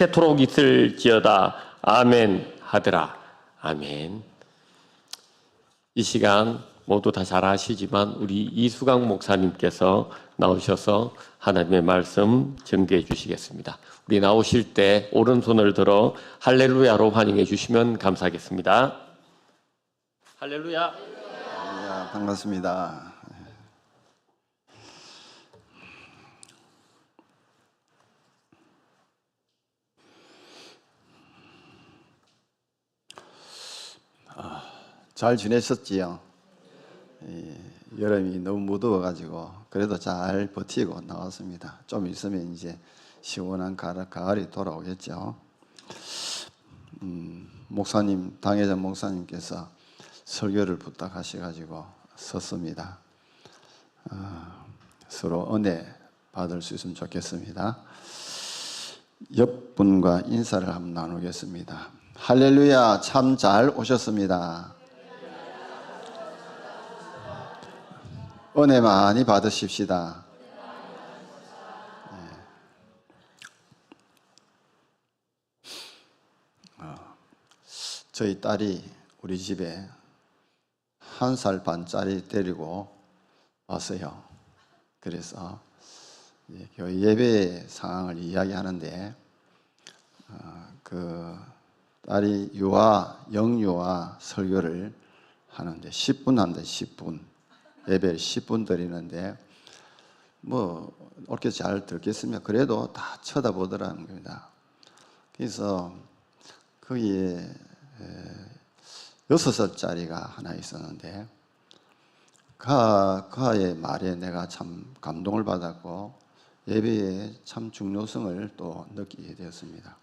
세토록 있을지어다. 아멘 하더라. 아멘. 이 시간 모두 다 잘 아시지만 우리 이수강 목사님께서 나오셔서 하나님의 말씀 전개해 주시겠습니다. 우리 나오실 때 오른손을 들어 할렐루야로 환영해 주시면 감사하겠습니다. 할렐루야. 네, 반갑습니다. 잘 지내셨지요? 여름이 너무 무더워가지고 그래도 잘 버티고 나왔습니다. 좀 있으면 이제 시원한 가을이 돌아오겠죠. 목사님, 당회장 목사님께서 설교를 부탁하셔가지고 섰습니다. 서로 은혜 받을 수 있으면 좋겠습니다. 옆분과 인사를 한번 나누겠습니다. 할렐루야, 참 잘 오셨습니다. 은혜 많이 받으십시다. 저희 딸이 우리 집에 1살 반짜리 데리고 왔어요. 그래서 교회 예배 상황을 이야기하는데 그 딸이 영유아 설교를 하는데 10분 한대. 10분 예배를 10분 드리는데 뭐 옳게 잘 듣겠으면 그래도 다 쳐다보더라는 겁니다. 그래서 거기에 6살짜리가 하나 있었는데 그의 말에 내가 참 감동을 받았고 예배의 참 중요성을 또 느끼게 되었습니다.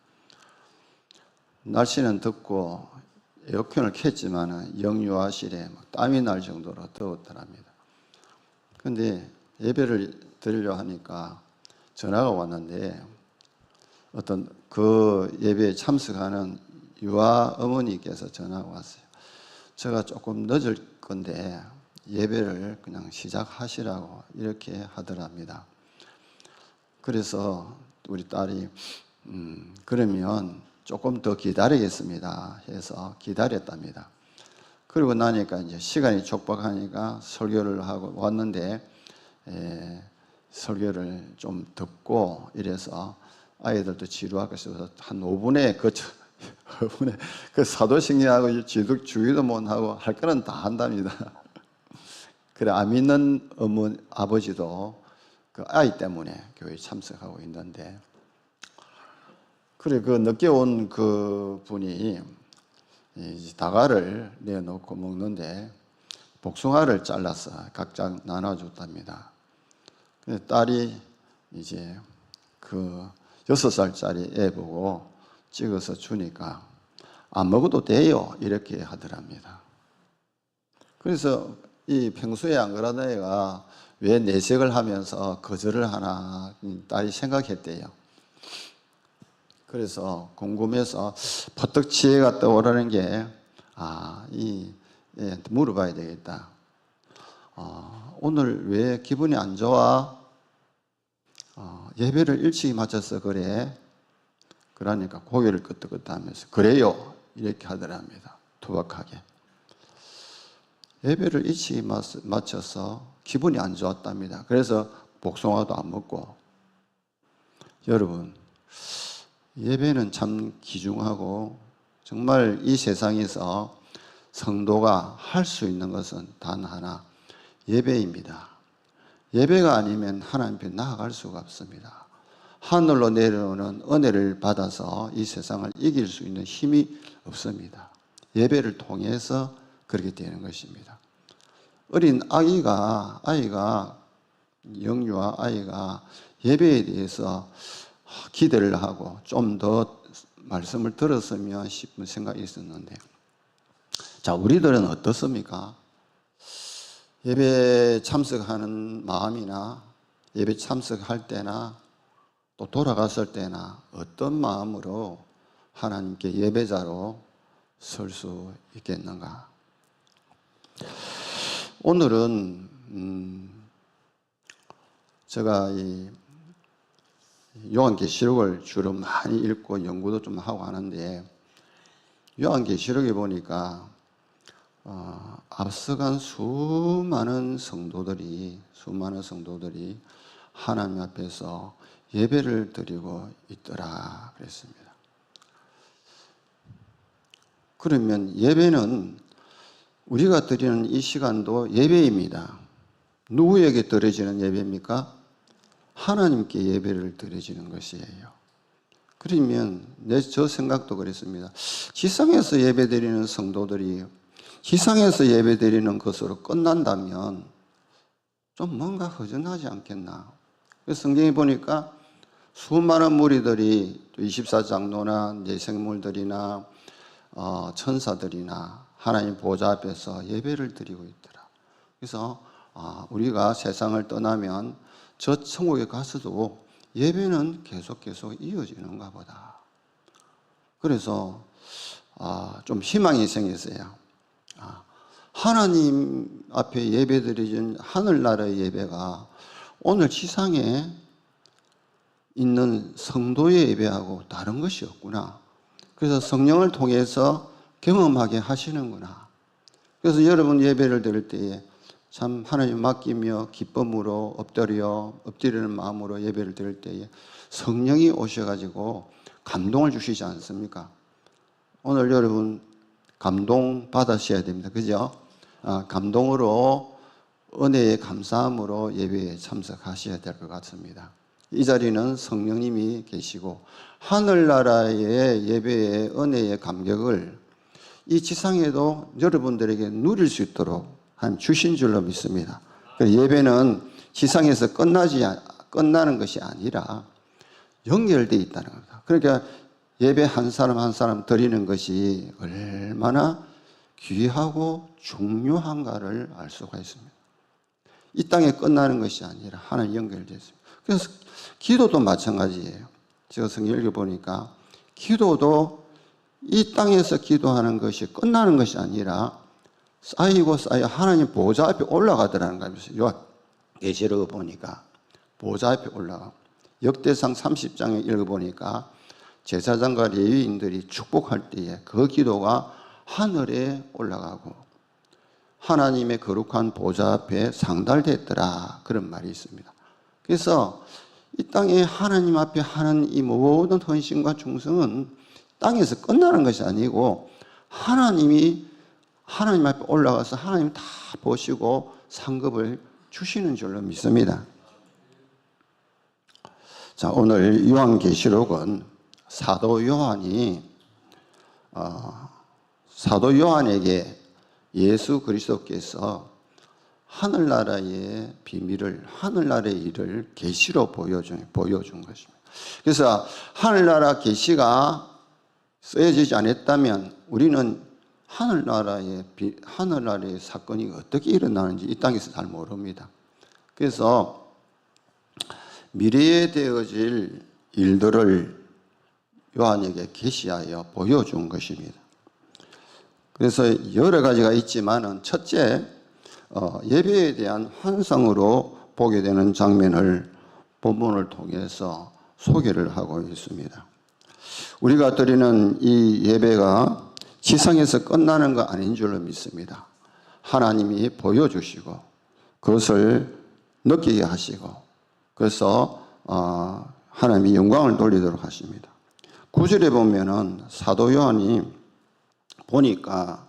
날씨는 덥고 에어컨을 켰지만 영유아실에 땀이 날 정도로 더웠더랍니다. 그런데 예배를 드리려 하니까 전화가 왔는데 어떤 그 예배에 참석하는 유아 어머니께서 전화가 왔어요. 제가 조금 늦을 건데 예배를 그냥 시작하시라고 이렇게 하더랍니다. 그래서 우리 딸이 그러면 조금 더 기다리겠습니다 해서 기다렸답니다. 그리고 나니까 이제 시간이 촉박하니까 설교를 하고 왔는데 설교를 좀 듣고 이래서 아이들도 지루하고 있어서 한 5분에 그 사도신경하고 주기도 못 하고 할 거는 다 한답니다. 그래 안 믿는 아버지도 그 아이 때문에 교회에 참석하고 있는데 그래 그 늦게 온 그 분이 다가를 내놓고 먹는데 복숭아를 잘라서 각자 나눠줬답니다. 근데 딸이 이제 그 6살짜리 애 보고 찍어서 주니까 안 먹어도 돼요 이렇게 하더랍니다. 그래서 이 평소에 안 그러던 애가 왜 내색을 하면서 거절을 하나 딸이 생각했대요. 그래서 궁금해서 퍼뜩 지혜가 떠오르는 게 얘한테 물어봐야 되겠다. 오늘 왜 기분이 안 좋아? 예배를 일찍 마쳐서 그래. 그러니까 고개를 끄덕끄덕하면서 그래요 이렇게 하더랍니다. 투박하게. 예배를 일찍 마쳐서 기분이 안 좋았답니다. 그래서 복숭아도 안 먹고. 여러분 예배는 참 귀중하고 정말 이 세상에서 성도가 할 수 있는 것은 단 하나, 예배입니다. 예배가 아니면 하나님 앞에 나아갈 수가 없습니다. 하늘로 내려오는 은혜를 받아서 이 세상을 이길 수 있는 힘이 없습니다. 예배를 통해서 그렇게 되는 것입니다. 어린 아이가 영유아 아이가 예배에 대해서 기대를 하고 좀 더 말씀을 들었으면 싶은 생각이 있었는데 자, 우리들은 어떻습니까? 예배 참석하는 마음이나 예배 참석할 때나 또 돌아갔을 때나 어떤 마음으로 하나님께 예배자로 설 수 있겠는가? 오늘은 제가 요한계시록을 주로 많이 읽고 연구도 좀 하고 하는데 요한계시록에 보니까 앞서간 수많은 성도들이 하나님 앞에서 예배를 드리고 있더라 그랬습니다. 그러면 예배는 우리가 드리는 이 시간도 예배입니다. 누구에게 드려지는 예배입니까? 하나님께 예배를 드려지는 것이에요. 그러면 저 생각도 그랬습니다. 지상에서 예배드리는 성도들이 지상에서 예배드리는 것으로 끝난다면 좀 뭔가 허전하지 않겠나. 그래서 성경에 보니까 수많은 무리들이 24장로나 내생물들이나 천사들이나 하나님 보좌 앞에서 예배를 드리고 있더라. 그래서 우리가 세상을 떠나면 저 천국에 가서도 예배는 계속 이어지는가 보다. 그래서 좀 희망이 생겼어요. 하나님 앞에 예배드리는 하늘나라의 예배가 오늘 지상에 있는 성도의 예배하고 다른 것이 없구나. 그래서 성령을 통해서 경험하게 하시는구나. 그래서 여러분 예배를 드릴 때에 참 하나님 맡기며 기쁨으로 엎드리는 마음으로 예배를 드릴 때에 성령이 오셔가지고 감동을 주시지 않습니까? 오늘 여러분 감동 받으셔야 됩니다. 그죠? 감동으로 은혜의 감사함으로 예배에 참석하셔야 될 것 같습니다. 이 자리는 성령님이 계시고 하늘나라의 예배의 은혜의 감격을 이 지상에도 여러분들에게 누릴 수 있도록 주신 줄로 믿습니다. 예배는 지상에서 끝나는 것이 아니라 연결되어 있다는 겁니다. 그러니까 예배 한 사람 한 사람 드리는 것이 얼마나 귀하고 중요한가를 알 수가 있습니다. 이 땅에 끝나는 것이 아니라 하나님 연결되어 있습니다. 그래서 기도도 마찬가지예요. 제가 성경 읽어보니까 기도도 이 땅에서 기도하는 것이 끝나는 것이 아니라 쌓이고 하나님 보좌 앞에 올라가더라는 거예요. 요한계시록을 보니까 보좌 앞에 올라가. 역대상 30장에 읽어보니까 제사장과 레위인들이 축복할 때에 그 기도가 하늘에 올라가고 하나님의 거룩한 보좌 앞에 상달됐더라. 그런 말이 있습니다. 그래서 이 땅에 하나님 앞에 하는 이 모든 헌신과 충성은 땅에서 끝나는 것이 아니고 하나님이 하나님 앞에 올라가서 하나님 다 보시고 상급을 주시는 줄로 믿습니다. 자, 오늘 요한계시록은 사도 요한에게 예수 그리스도께서 하늘나라의 비밀을, 하늘나라의 일을 계시로 보여준 것입니다. 그래서 하늘나라 계시가 쓰여지지 않았다면 우리는 하늘나라의 사건이 어떻게 일어나는지 이 땅에서 잘 모릅니다. 그래서 미래에 되어질 일들을 요한에게 계시하여 보여준 것입니다. 그래서 여러 가지가 있지만은 첫째, 예배에 대한 환상으로 보게 되는 장면을 본문을 통해서 소개를 하고 있습니다. 우리가 드리는 이 예배가 지상에서 끝나는 거 아닌 줄로 믿습니다. 하나님이 보여주시고 그것을 느끼게 하시고 그래서 하나님이 영광을 돌리도록 하십니다. 9절에 보면은 사도 요한이 보니까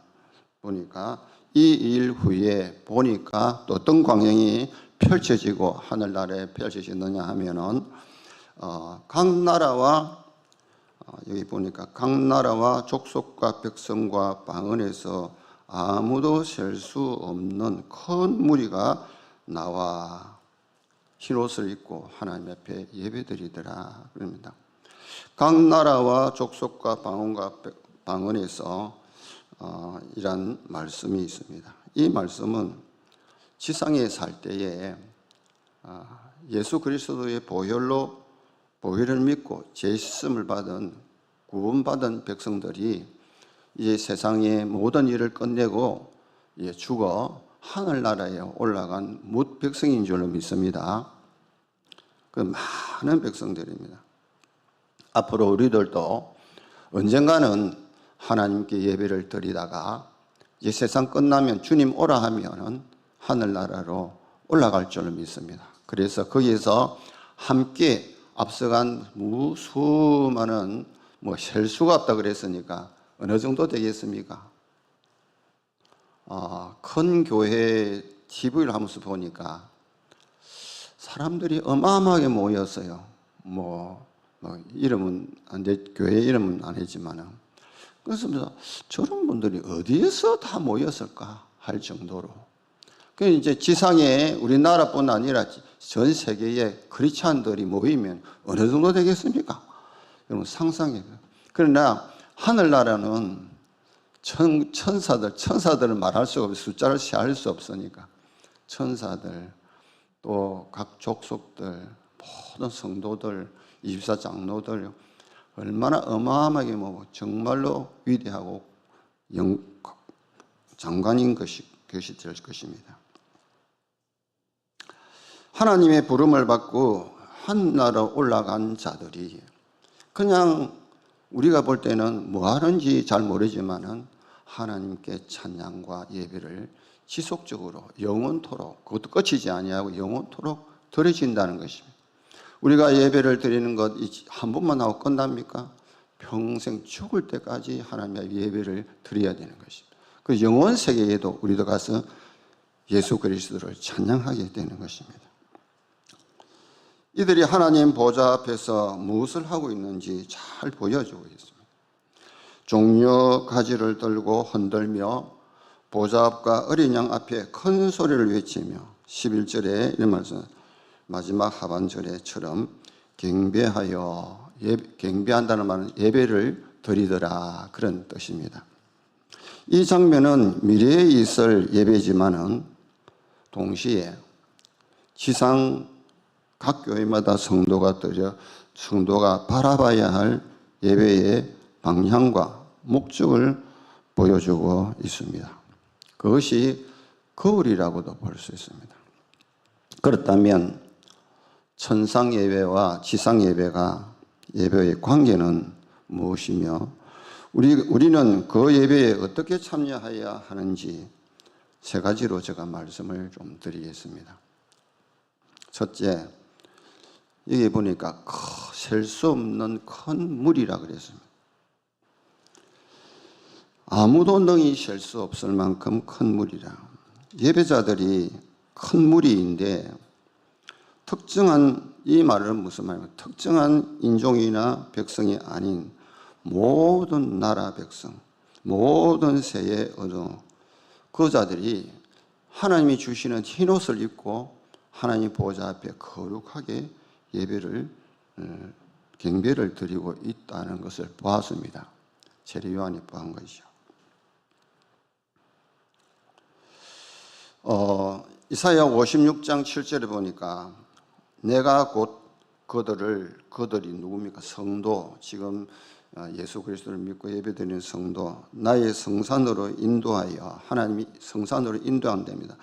이 일 후에 보니까 또 어떤 광경이 펼쳐지고 하늘나라에 펼쳐지느냐 하면은 각 나라와 여기 보니까 각 나라와 족속과 백성과 방언에서 아무도 셀 수 없는 큰 무리가 나와 흰옷을 입고 하나님 앞에 예배드리더라 그럽니다. 각 나라와 족속과 방언에서 이란 말씀이 있습니다. 이 말씀은 지상에 살 때에 예수 그리스도의 보혈을 믿고 죄심을 받은 구원받은 백성들이 이제 세상의 모든 일을 끝내고 죽어 하늘나라에 올라간 뭇 백성인 줄로 믿습니다. 그 많은 백성들입니다. 앞으로 우리들도 언젠가는 하나님께 예배를 드리다가 이제 세상 끝나면 주님 오라 하면은 하늘나라로 올라갈 줄을 믿습니다. 그래서 거기에서 함께 앞서간 수많은 셀 수가 없다 그랬으니까 어느 정도 되겠습니까? 큰 교회 TV를 하면서 보니까 사람들이 어마어마하게 모였어요. 이름은 교회 이름은 안 했지만은. 그래서 저런 분들이 어디에서 다 모였을까 할 정도로. 그 이제 지상에 우리나라뿐 아니라 전 세계에 크리스찬들이 모이면 어느 정도 되겠습니까? 여러분 상상해요. 그러나 하늘나라는 천사들은 말할 수가 없어요. 숫자를 세할 수 없으니까. 천사들, 또 각 족속들, 모든 성도들, 24장로들, 얼마나 어마어마하게 정말로 위대하고 장관인 것이 될 것입니다. 하나님의 부름을 받고 하늘나라로 올라간 자들이 그냥 우리가 볼 때는 뭐 하는지 잘 모르지만은 하나님께 찬양과 예배를 지속적으로 영원토록, 그것도 끝이지 아니하고 영원토록 드려진다는 것입니다. 우리가 예배를 드리는 것 한 번만 하고 끝납니까? 평생 죽을 때까지 하나님의 예배를 드려야 되는 것입니다. 그 영원 세계에도 우리도 가서 예수 그리스도를 찬양하게 되는 것입니다. 이들이 하나님 보좌 앞에서 무엇을 하고 있는지 잘 보여주고 있습니다. 종려 가지를 들고 흔들며 보좌 앞과 어린 양 앞에 큰 소리를 외치며 11절에 이런 말씀, 마지막 하반절에처럼 경배하여, 경배한다는 말은 예배를 드리더라, 그런 뜻입니다. 이 장면은 미래에 있을 예배지만은 동시에 지상 각 교회마다 성도가 바라봐야 할 예배의 방향과 목적을 보여주고 있습니다. 그것이 거울이라고도 볼 수 있습니다. 그렇다면 천상 예배와 지상 예배의 관계는 무엇이며 우리는 그 예배에 어떻게 참여해야 하는지 세 가지로 제가 말씀을 좀 드리겠습니다. 첫째, 여기 보니까 셀 수 없는 큰 물이라 그랬습니다. 아무도 능히 셀 수 없을 만큼 큰 물이라. 예배자들이 큰 무리인데 특정한, 이 말은 무슨 말이냐, 특정한 인종이나 백성이 아닌 모든 나라 백성, 모든 세의 언어, 그 자들이 하나님이 주시는 흰옷을 입고 하나님 보좌 앞에 거룩하게 예배를, 경배를 드리고 있다는 것을 보았습니다. 세례 요한이 보한 것이죠. 이사야 56장 7절에 보니까 내가 곧 그들이 누굽니까? 성도, 지금 예수 그리스도를 믿고 예배드리는 성도, 나의 성산으로 인도하여, 하나님이 성산으로 인도한답니다.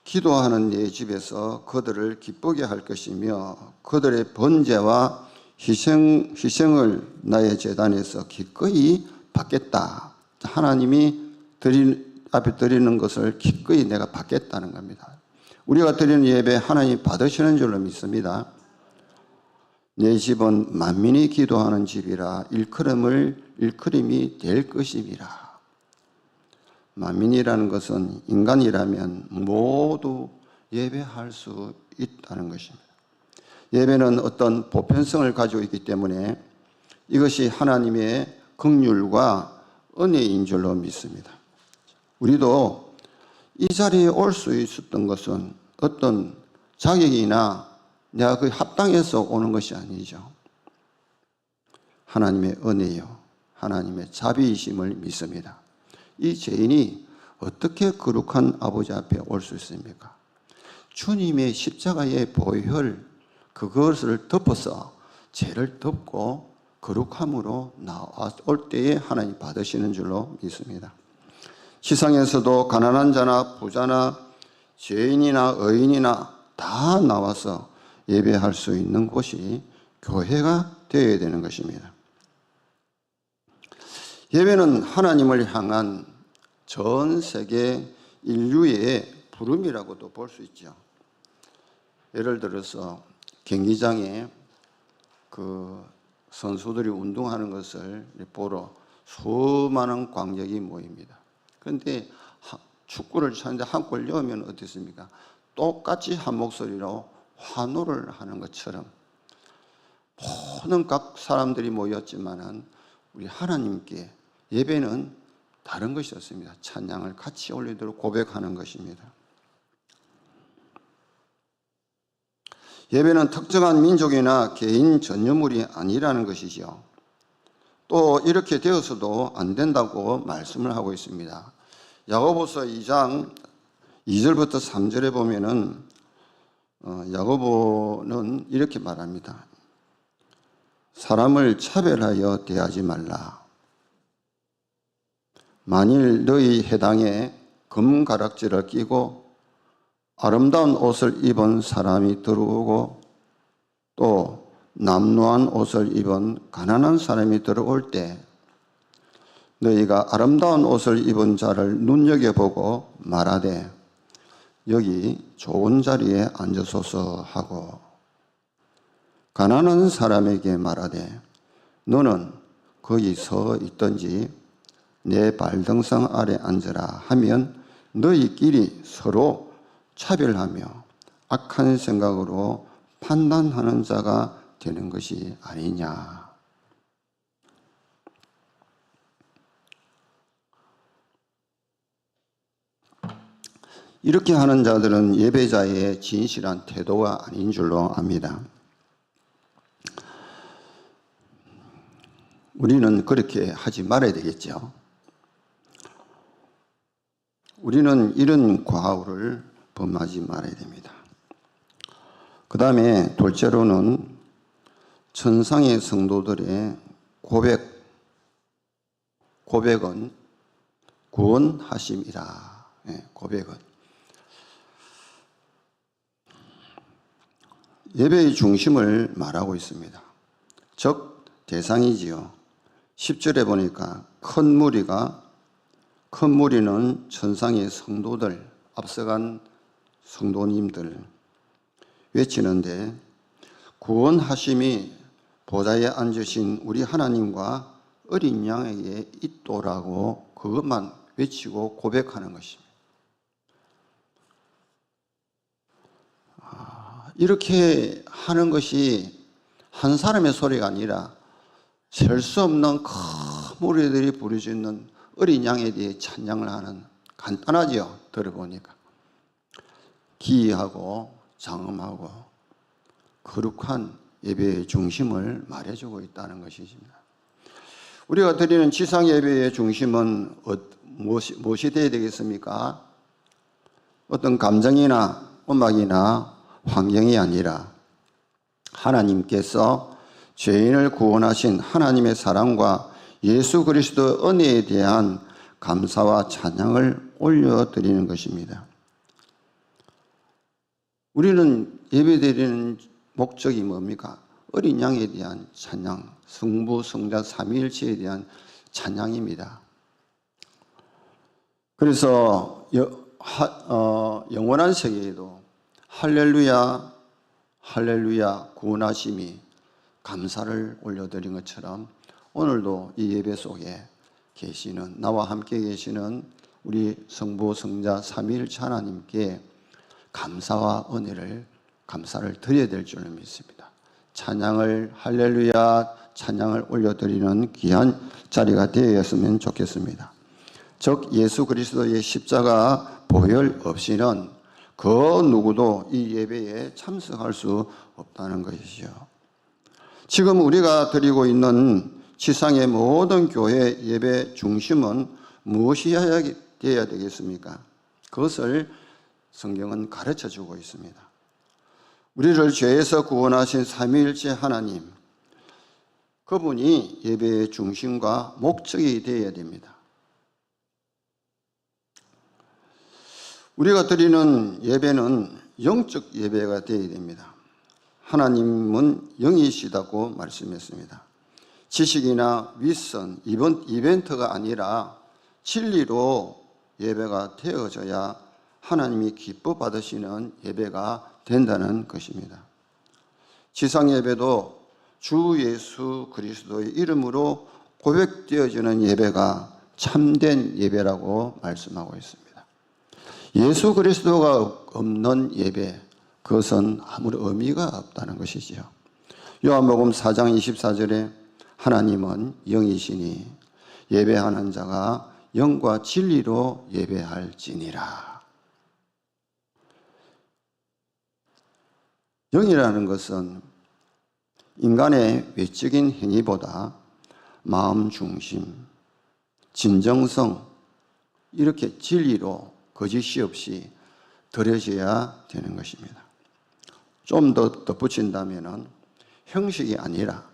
기도하는 내 집에서 그들을 기쁘게 할 것이며 그들의 번제와 희생을 나의 제단에서 기꺼이 받겠다. 하나님이 앞에 드리는 것을 기꺼이 내가 받겠다는 겁니다. 우리가 드리는 예배 하나님 받으시는 줄로 믿습니다. 내 집은 만민이 기도하는 집이라 일컬음이 될 것임이라. 만민이라는 것은 인간이라면 모두 예배할 수 있다는 것입니다. 예배는 어떤 보편성을 가지고 있기 때문에 이것이 하나님의 긍휼과 은혜인 줄로 믿습니다. 우리도 이 자리에 올 수 있었던 것은 어떤 자격이나 내가 그 합당해서 오는 것이 아니죠. 하나님의 은혜요, 하나님의 자비이심을 믿습니다. 이 죄인이 어떻게 거룩한 아버지 앞에 올 수 있습니까? 주님의 십자가의 보혈, 그것을 덮어서 죄를 덮고 거룩함으로 나올 때에 하나님 받으시는 줄로 믿습니다. 지상에서도 가난한 자나 부자나 죄인이나 의인이나 다 나와서 예배할 수 있는 곳이 교회가 되어야 되는 것입니다. 예배는 하나님을 향한 전 세계 인류의 부름이라고도 볼 수 있죠. 예를 들어서 경기장에 그 선수들이 운동하는 것을 보러 수많은 관객이 모입니다. 그런데 축구를 차는데 한 골 넣으면 어떻습니까? 똑같이 한 목소리로 환호를 하는 것처럼 모든 각 사람들이 모였지만은 우리 하나님께 예배는 다른 것이었습니다. 찬양을 같이 올리도록 고백하는 것입니다. 예배는 특정한 민족이나 개인 전유물이 아니라는 것이죠. 또 이렇게 되어서도 안 된다고 말씀을 하고 있습니다. 야고보서 2장 2절부터 3절에 보면은 야고보는 이렇게 말합니다. 사람을 차별하여 대하지 말라. 만일 너희 해당에 금가락지를 끼고 아름다운 옷을 입은 사람이 들어오고 또 남루한 옷을 입은 가난한 사람이 들어올 때 너희가 아름다운 옷을 입은 자를 눈여겨보고 말하되 여기 좋은 자리에 앉으소서 하고 가난한 사람에게 말하되 너는 거기 서 있든지 내 발등상 아래 앉으라 하면 너희끼리 서로 차별하며 악한 생각으로 판단하는 자가 되는 것이 아니냐. 이렇게 하는 자들은 예배자의 진실한 태도가 아닌 줄로 압니다. 우리는 그렇게 하지 말아야 되겠죠. 우리는 이런 과오를 범하지 말아야 됩니다. 그 다음에 둘째로는 천상의 성도들의 고백은 구원하심이라. 고백은 예배의 중심을 말하고 있습니다. 즉 대상이지요. 10절에 보니까 큰 무리는 천상의 성도들, 앞서간 성도님들 외치는데 구원하심이 보좌에 앉으신 우리 하나님과 어린 양에게 있도라고 그것만 외치고 고백하는 것입니다. 이렇게 하는 것이 한 사람의 소리가 아니라 셀 수 없는 큰 무리들이 부르짖는 어린 양에 대해 찬양을 하는, 간단하지요. 들어보니까 기이하고 장엄하고 거룩한 예배의 중심을 말해주고 있다는 것입니다. 우리가 드리는 지상 예배의 중심은 무엇이 되어야 되겠습니까? 어떤 감정이나 음악이나 환경이 아니라 하나님께서 죄인을 구원하신 하나님의 사랑과 예수 그리스도의 은혜에 대한 감사와 찬양을 올려드리는 것입니다. 우리는 예배드리는 목적이 뭡니까? 어린 양에 대한 찬양, 성부, 성자, 삼위일체에 대한 찬양입니다. 그래서 영원한 세계에도 할렐루야, 할렐루야 구원하심이 감사를 올려드린 것처럼 오늘도 이 예배 속에 계시는, 나와 함께 계시는 우리 성부, 성자, 삼위일체 하나님께 감사와 감사를 드려야 될 줄로 믿습니다. 찬양을, 할렐루야 찬양을 올려드리는 귀한 자리가 되었으면 좋겠습니다. 즉 예수 그리스도의 십자가 보혈 없이는 그 누구도 이 예배에 참석할 수 없다는 것이죠. 지금 우리가 드리고 있는 지상의 모든 교회 예배 중심은 무엇이어야 되겠습니까? 그것을 성경은 가르쳐주고 있습니다. 우리를 죄에서 구원하신 삼위일체 하나님, 그분이 예배의 중심과 목적이 되어야 됩니다. 우리가 드리는 예배는 영적 예배가 되어야 됩니다. 하나님은 영이시다고 말씀했습니다. 지식이나 윗선, 이벤트가 아니라 진리로 예배가 되어져야 하나님이 기뻐 받으시는 예배가 된다는 것입니다. 지상 예배도 주 예수 그리스도의 이름으로 고백되어지는 예배가 참된 예배라고 말씀하고 있습니다. 예수 그리스도가 없는 예배, 그것은 아무런 의미가 없다는 것이지요. 요한복음 4장 24절에 하나님은 영이시니 예배하는 자가 영과 진리로 예배할지니라. 영이라는 것은 인간의 외적인 행위보다 마음 중심, 진정성, 이렇게 진리로 거짓이 없이 드려져야 되는 것입니다. 좀 더 덧붙인다면 형식이 아니라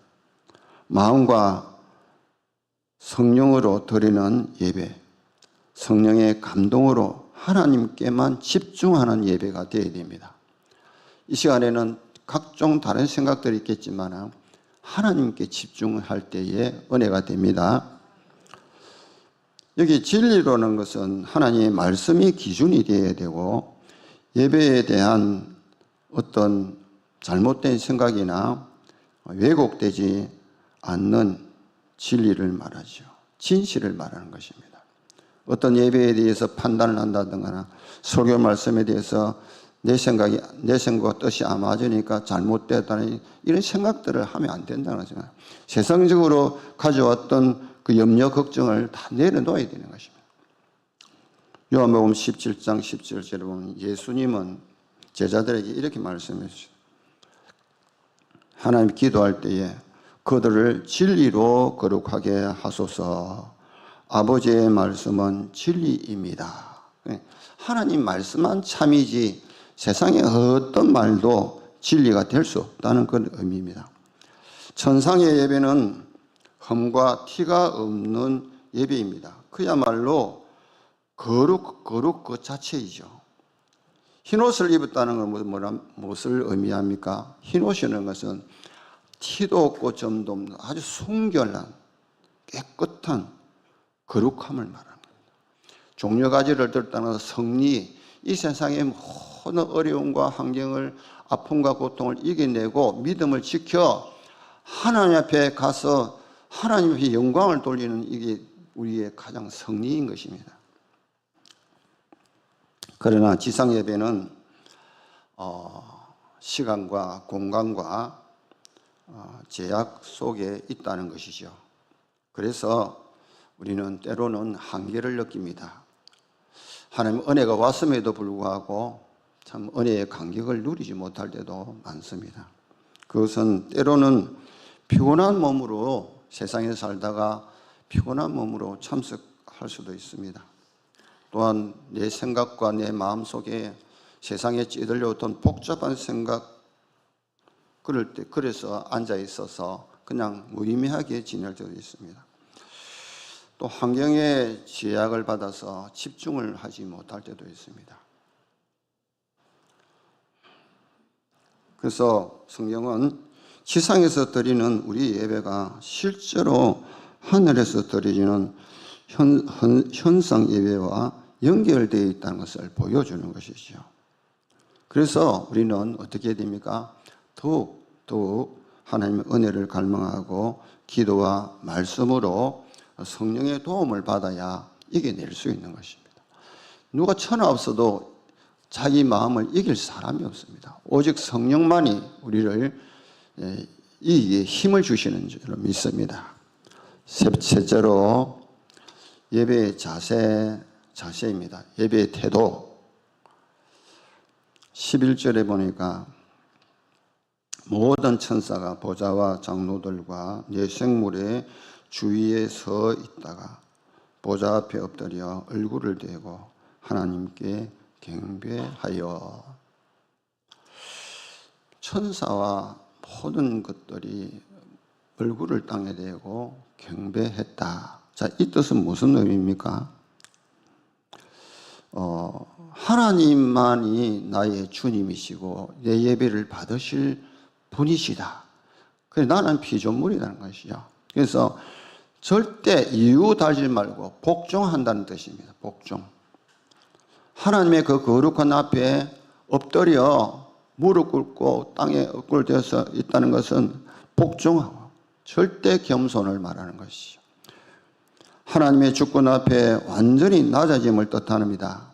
마음과 성령으로 드리는 예배, 성령의 감동으로 하나님께만 집중하는 예배가 되어야 됩니다. 이 시간에는 각종 다른 생각들이 있겠지만 하나님께 집중할 때에 은혜가 됩니다. 여기 진리로는 것은 하나님의 말씀이 기준이 되어야 되고 예배에 대한 어떤 잘못된 생각이나 왜곡되지 않는 진리를 말하죠. 진실을 말하는 것입니다. 어떤 예배에 대해서 판단을 한다든가 설교 말씀에 대해서 내 생각과 뜻이 안 맞으니까 잘못됐다는 이런 생각들을 하면 안 된다는 거죠. 세상적으로 가져왔던 그 염려, 걱정을 다 내려놓아야 되는 것입니다. 요한복음 17장 17절에 보면 예수님은 제자들에게 이렇게 말씀해 주시죠. 하나님 기도할 때에 그들을 진리로 거룩하게 하소서. 아버지의 말씀은 진리입니다. 하나님 말씀만 참이지 세상의 어떤 말도 진리가 될 수 없다는 그런 의미입니다. 천상의 예배는 흠과 티가 없는 예배입니다. 그야말로 거룩 그 자체이죠. 흰옷을 입었다는 건 무엇을 의미합니까? 흰옷이라는 것은 티도 없고 점도 없는 아주 순결한 깨끗한 거룩함을 말하는 겁니다. 종려가지를 들었다는 성리, 이 세상의 모든 어려움과 환경을 아픔과 고통을 이겨내고 믿음을 지켜 하나님 앞에 가서 하나님 앞에 영광을 돌리는 이게 우리의 가장 성리인 것입니다. 그러나 지상 예배는 시간과 공간과 제약 속에 있다는 것이죠. 그래서 우리는 때로는 한계를 느낍니다. 하나님 은혜가 왔음에도 불구하고 참 은혜의 간격을 누리지 못할 때도 많습니다. 그것은 때로는 피곤한 몸으로 세상에 살다가 피곤한 몸으로 참석할 수도 있습니다. 또한 내 생각과 내 마음 속에 세상에 찌들려오던 복잡한 생각, 그래서 앉아 있어서 그냥 무의미하게 지낼 때도 있습니다. 또 환경의 제약을 받아서 집중을 하지 못할 때도 있습니다. 그래서 성경은 지상에서 드리는 우리 예배가 실제로 하늘에서 드리는 현상 예배와 연결되어 있다는 것을 보여주는 것이죠. 그래서 우리는 어떻게 해야 됩니까? 더욱 하나님의 은혜를 갈망하고 기도와 말씀으로 성령의 도움을 받아야 이겨낼 수 있는 것입니다. 누가 천하 없어도 자기 마음을 이길 사람이 없습니다. 오직 성령만이 우리를 이 힘을 주시는 줄 믿습니다. 셋째로 예배의 자세입니다. 예배의 태도. 11절에 보니까 모든 천사가 보좌와 장로들과 내생물의 주위에 서 있다가 보좌 앞에 엎드려 얼굴을 대고 하나님께 경배하여. 천사와 모든 것들이 얼굴을 땅에 대고 경배했다. 자, 이 뜻은 무슨 의미입니까? 하나님만이 나의 주님이시고 내 예배를 받으실 분이시다. 그래 나는 피조물이라는 것이죠. 그래서 절대 이유 달지 말고 복종한다는 뜻입니다. 복종. 하나님의 그 거룩한 앞에 엎드려 무릎 꿇고 땅에 엎굴되어서 있다는 것은 복종하고 절대 겸손을 말하는 것이죠. 하나님의 주권 앞에 완전히 낮아짐을 뜻합니다.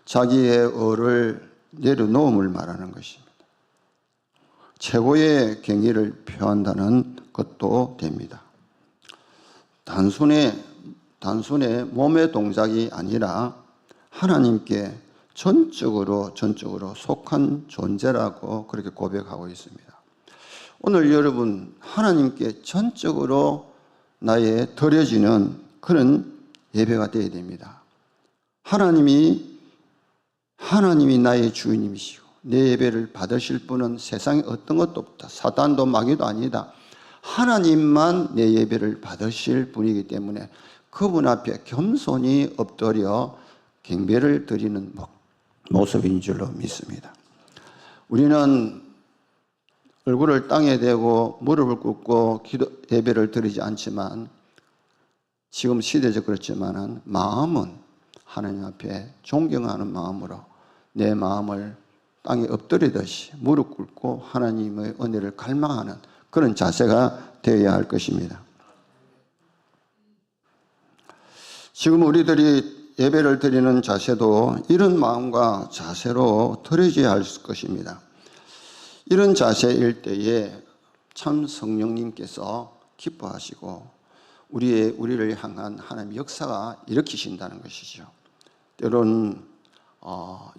자기의 의를 내려놓음을 말하는 것입니다. 최고의 경의를 표한다는 것도 됩니다. 단순히 몸의 동작이 아니라 하나님께 전적으로 속한 존재라고 그렇게 고백하고 있습니다. 오늘 여러분 하나님께 전적으로 나의 드려지는 그런 예배가 되어야 됩니다. 하나님이 나의 주인님이시고 내 예배를 받으실 분은 세상에 어떤 것도 없다. 사단도 마귀도 아니다. 하나님만 내 예배를 받으실 분이기 때문에 그분 앞에 겸손히 엎드려 경배를 드리는 모습인 줄로 믿습니다. 우리는 얼굴을 땅에 대고 무릎을 꿇고 예배를 드리지 않지만 지금 시대적 그렇지만 마음은 하나님 앞에 존경하는 마음으로 내 마음을 땅에 엎드리듯이 무릎 꿇고 하나님의 은혜를 갈망하는 그런 자세가 되어야 할 것입니다. 지금 우리들이 예배를 드리는 자세도 이런 마음과 자세로 드려져야 할 것입니다. 이런 자세일 때에 참 성령님께서 기뻐하시고 우리를 향한 하나님의 역사가 일으키신다는 것이죠. 때로는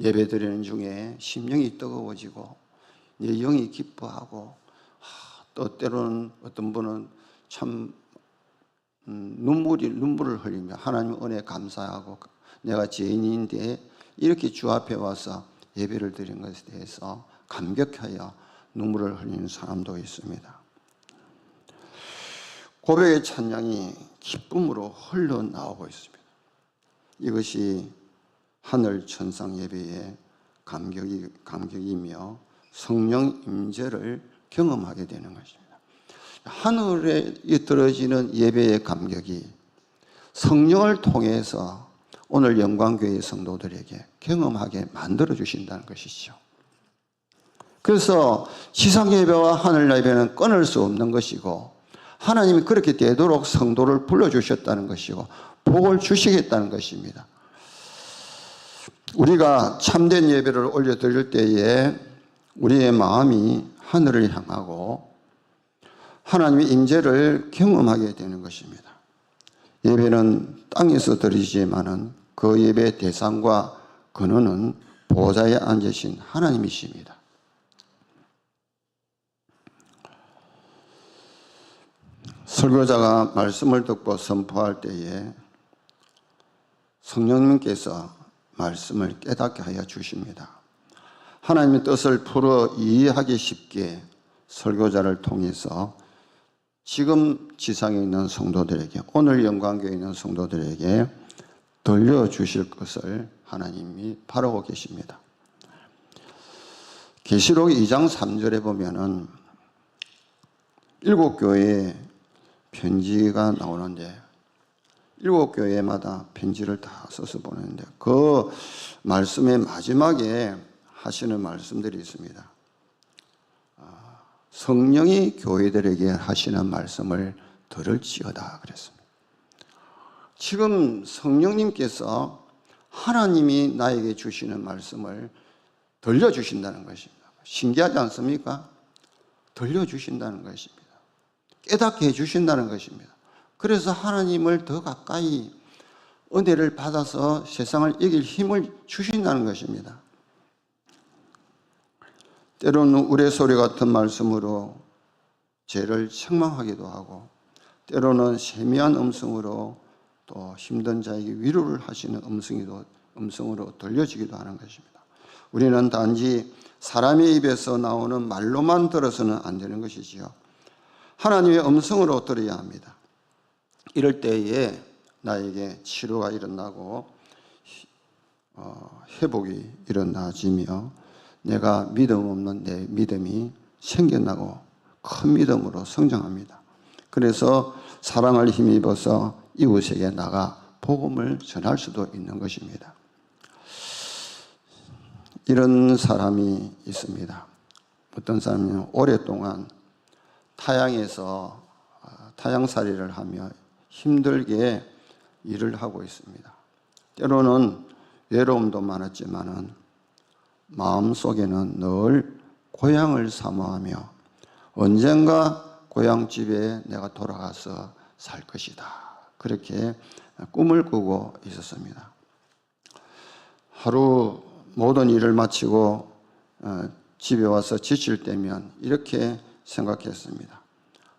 예배 드리는 중에 심령이 뜨거워지고 내 영이 기뻐하고 또 때로는 어떤 분은 참 눈물을 흘리며 하나님의 은혜에 감사하고 내가 죄인인데 이렇게 주 앞에 와서 예배를 드린 것에 대해서 감격하여 눈물을 흘리는 사람도 있습니다. 고백의 찬양이 기쁨으로 흘러나오고 있습니다. 이것이 하늘 천상 예배의 감격이며 성령 임재를 경험하게 되는 것입니다. 하늘에 들어지는 예배의 감격이 성령을 통해서 오늘 영광교회 성도들에게 경험하게 만들어 주신다는 것이죠. 그래서 지상 예배와 하늘 예배는 끊을 수 없는 것이고 하나님이 그렇게 되도록 성도를 불러주셨다는 것이고 복을 주시겠다는 것입니다. 우리가 참된 예배를 올려드릴 때에 우리의 마음이 하늘을 향하고 하나님의 임재를 경험하게 되는 것입니다. 예배는 땅에서 드리지만은 그 예배의 대상과 근원은 보좌에 앉으신 하나님이십니다. 설교자가 말씀을 듣고 선포할 때에 성령님께서 말씀을 깨닫게 하여 주십니다. 하나님의 뜻을 풀어 이해하기 쉽게 설교자를 통해서 지금 지상에 있는 성도들에게 오늘 영광교회에 있는 성도들에게 들려주실 것을 하나님이 바라고 계십니다. 계시록 2장 3절에 보면은 7교회에 편지가 나오는데 7교회마다 편지를 다 써서 보내는데 그 말씀의 마지막에 하시는 말씀들이 있습니다. 성령이 교회들에게 하시는 말씀을 들을지어다 그랬습니다. 지금 성령님께서 하나님이 나에게 주시는 말씀을 들려주신다는 것입니다. 신기하지 않습니까? 들려주신다는 것입니다. 깨닫게 해주신다는 것입니다. 그래서 하나님을 더 가까이 은혜를 받아서 세상을 이길 힘을 주신다는 것입니다. 때로는 우레소리 같은 말씀으로 죄를 책망하기도 하고 때로는 세미한 음성으로 또 힘든 자에게 위로를 하시는 음성으로 들려지기도 하는 것입니다. 우리는 단지 사람의 입에서 나오는 말로만 들어서는 안 되는 것이지요. 하나님의 음성으로 들어야 합니다. 이럴 때에 나에게 치료가 일어나고 회복이 일어나지며 내가 믿음 없는 내 믿음이 생겨나고 큰 믿음으로 성장합니다. 그래서 사랑을 힘입어서 이웃에게 나가 복음을 전할 수도 있는 것입니다. 이런 사람이 있습니다. 어떤 사람은 오랫동안 타양에서 타양살이를 하며 힘들게 일을 하고 있습니다. 때로는 외로움도 많았지만은 마음속에는 늘 고향을 사모하며 언젠가 고향집에 내가 돌아가서 살 것이다. 그렇게 꿈을 꾸고 있었습니다. 하루 모든 일을 마치고 집에 와서 지칠 때면 이렇게 생각했습니다.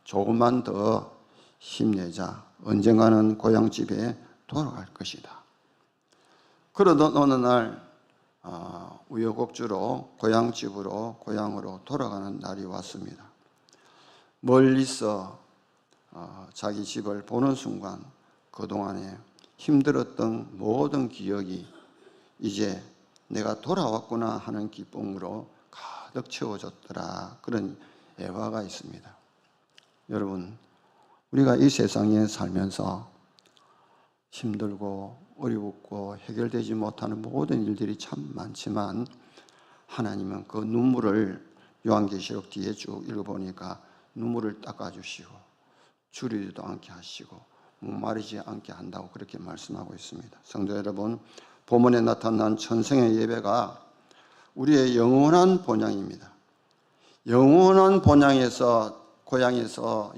조금만 더 힘내자. 언젠가는 고향집에 돌아갈 것이다. 그러던 어느 날 우여곡절로 고향으로 돌아가는 날이 왔습니다. 멀리서 자기 집을 보는 순간 그동안에 힘들었던 모든 기억이 이제 내가 돌아왔구나 하는 기쁨으로 가득 채워졌더라. 그런 애화가 있습니다. 여러분, 우리가 이 세상에 살면서 힘들고 어렵고 해결되지 못하는 모든 일들이 참 많지만 하나님은 그 눈물을 요한계시록 뒤에 쭉 읽어보니까 눈물을 닦아주시고 주리지도 않게 하시고 목마르지 않게 한다고 그렇게 말씀하고 있습니다. 성도 여러분, 본문에 나타난 천성의 예배가 우리의 영원한 본향입니다. 영원한 고향에서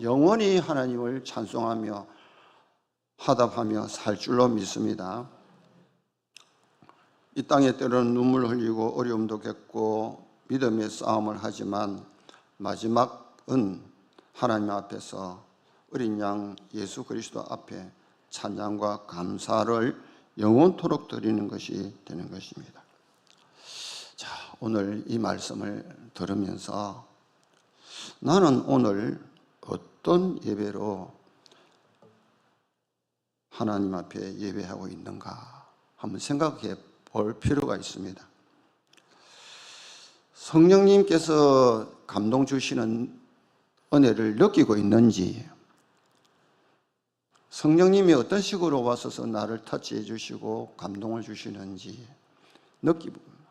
영원히 하나님을 찬송하며 화답하며 살 줄로 믿습니다. 이 땅에 때로는 눈물 흘리고 어려움도 겪고 믿음의 싸움을 하지만 마지막은 하나님 앞에서 어린 양 예수 그리스도 앞에 찬양과 감사를 영원토록 드리는 것이 되는 것입니다. 자, 오늘 이 말씀을 들으면서 나는 오늘 어떤 예배로 하나님 앞에 예배하고 있는가 한번 생각해 볼 필요가 있습니다. 성령님께서 감동 주시는 은혜를 느끼고 있는지, 성령님이 어떤 식으로 와서서 나를 터치해 주시고 감동을 주시는지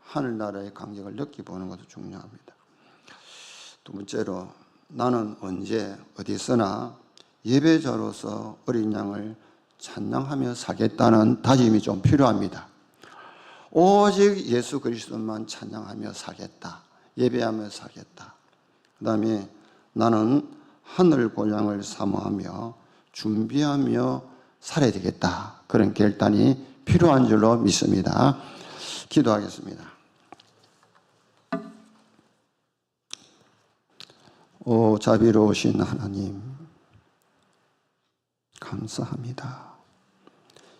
하늘나라의 감격을 느껴보는 것도 중요합니다. 두 번째로, 나는 언제 어디서나 예배자로서 어린 양을 찬양하며 살겠다는 다짐이 좀 필요합니다. 오직 예수 그리스도만 찬양하며 살겠다. 예배하며 살겠다. 그 다음에 나는 하늘 고향을 사모하며 준비하며 살아야 되겠다. 그런 결단이 필요한 줄로 믿습니다. 기도하겠습니다. 오 자비로우신 하나님, 감사합니다.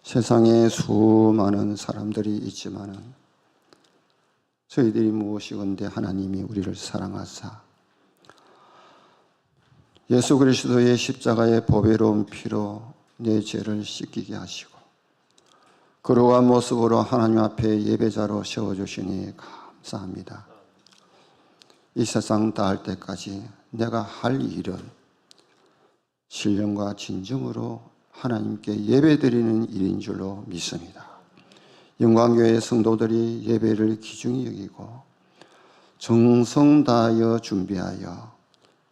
세상에 수많은 사람들이 있지만은 저희들이 무엇이건대 하나님이 우리를 사랑하사 예수 그리스도의 십자가의 보배로운 피로 내 죄를 씻기게 하시고 그러한 모습으로 하나님 앞에 예배자로 세워주시니 감사합니다. 이 세상 다할 때까지 내가 할 일은 신령과 진정으로 하나님께 예배드리는 일인 줄로 믿습니다. 영광교회 성도들이 예배를 귀중히 여기고 정성 다하여 준비하여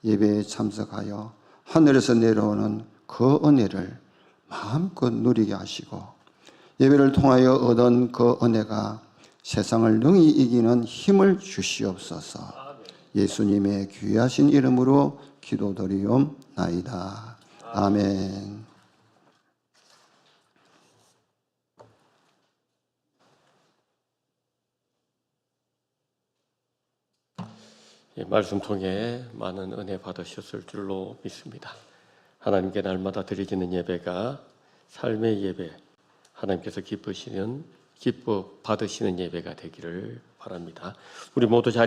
예배에 참석하여 하늘에서 내려오는 그 은혜를 마음껏 누리게 하시고 예배를 통하여 얻은 그 은혜가 세상을 능히 이기는 힘을 주시옵소서. 예수님의 귀하신 이름으로 기도드리옵나이다. 아멘. 말씀 통해 많은 은혜 받으셨을 줄로 믿습니다. 하나님께 날마다 드려지는 예배가 삶의 예배, 하나님께서 기뻐 받으시는 예배가 되기를 바랍니다. 우리 모두 잘